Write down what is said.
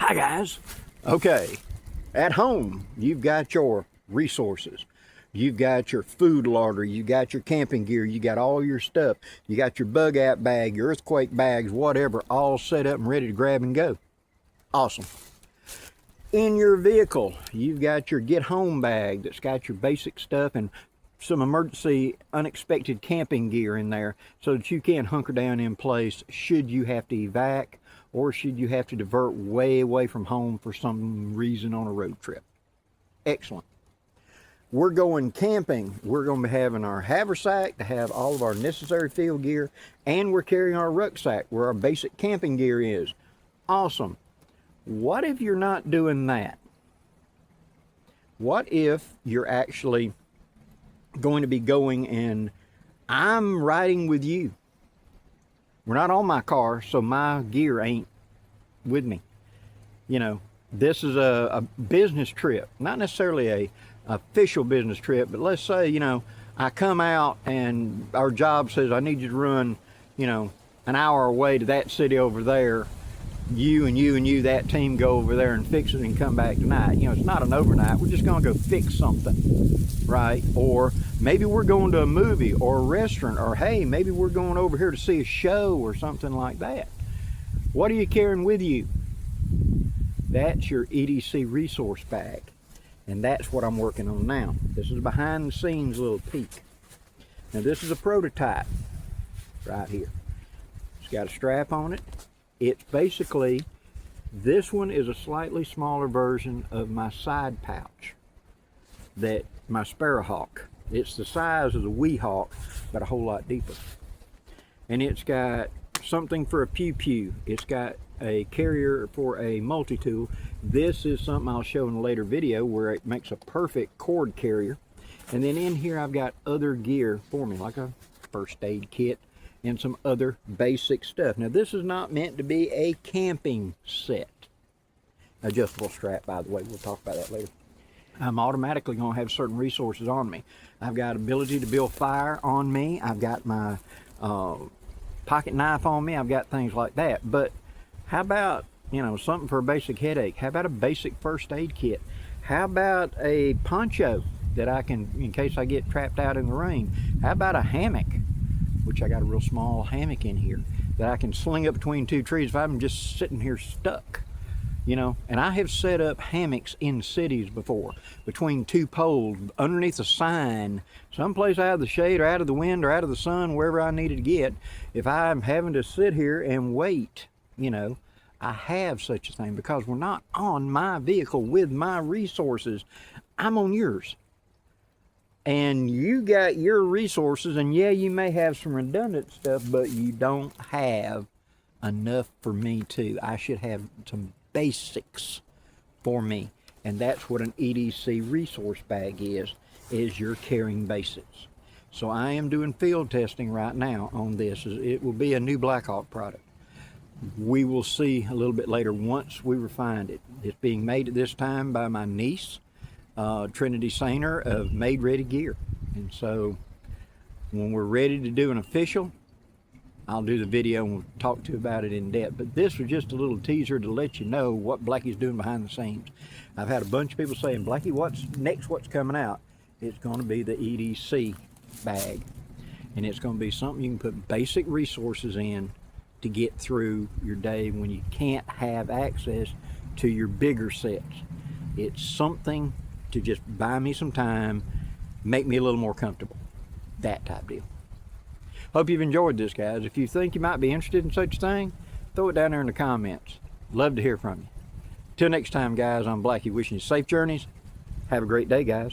Hi guys. Okay, at home you've got your resources. You've got your food larder, you got your camping gear, you got all your stuff. You got your bug out bag, your earthquake bags, whatever, all set up and ready to grab and go. Awesome. In your vehicle, you've got your get home bag that's got your basic stuff and some emergency unexpected camping gear in there so that you can hunker down in place should you have to evac or should you have to divert way away from home for some reason on a road trip. Excellent. We're going camping. We're going to be having our haversack to have all of our necessary field gear, and we're carrying our rucksack where our basic camping gear is. Awesome. What if you're not doing that? What if you're actually going to be going and I'm riding with you? We're not on my car, so my gear ain't with me. You know, this is a business trip, not necessarily a official business trip, but let's say, you know, I come out and our job says I need you to run, you know, an hour away to that city over there. You and you, that team go over there and fix it and come back tonight. You know, it's not an overnight. We're just going to go fix something, right? Or maybe we're going to a movie or a restaurant, or hey, maybe we're going over here to see a show or something like that. What are you carrying with you? That's your EDC resource bag. And that's what I'm working on now. This is a behind the scenes little peek. Now this is a prototype right here. It's got a strap on it. It's basically, this one is a slightly smaller version of my side pouch, that my Sparrowhawk. It's the size of the Weehawk, but a whole lot deeper. And it's got something for a pew-pew. It's got a carrier for a multi-tool. This is something I'll show in a later video where it makes a perfect cord carrier. And then in here I've got other gear for me, like a first aid kit and some other basic stuff. Now this is not meant to be a camping set. Adjustable strap, by the way, we'll talk about that later. I'm automatically going to have certain resources on me. I've got ability to build fire on me. I've got my pocket knife on me. I've got things like that. But how about, you know, something for a basic headache? How about a basic first aid kit? How about a poncho that I can, in case I get trapped out in the rain? How about a hammock, which I got a real small hammock in here that I can sling up between two trees if I'm just sitting here stuck, you know. And I have set up hammocks in cities before, between two poles, underneath a sign, someplace out of the shade or out of the wind or out of the sun, wherever I needed to get. If I'm having to sit here and wait, you know, I have such a thing, because we're not on my vehicle with my resources. I'm on yours. And you got your resources, and yeah, you may have some redundant stuff, but you don't have enough for me too. I should have some basics for me. And that's what an EDC resource bag is you're carrying basics. So I am doing field testing right now on this. It will be a new Blackhawk product. We will see a little bit later once we refined it. It's being made at this time by my niece, Trinity Sainer of Made Ready Gear. And so when we're ready to do an official, I'll do the video and we'll talk to you about it in depth. But this was just a little teaser to let you know what Blackie's doing behind the scenes. I've had a bunch of people saying, Blackie, what's next? What's coming out? It's going to be the EDC bag. And it's going to be something you can put basic resources in to get through your day when you can't have access to your bigger sets. It's something to just buy me some time, make me a little more comfortable. That type deal. Hope you've enjoyed this, guys. If you think you might be interested in such a thing, throw it down there in the comments. Love to hear from you. Till next time, guys, I'm Blackie, wishing you safe journeys. Have a great day, guys.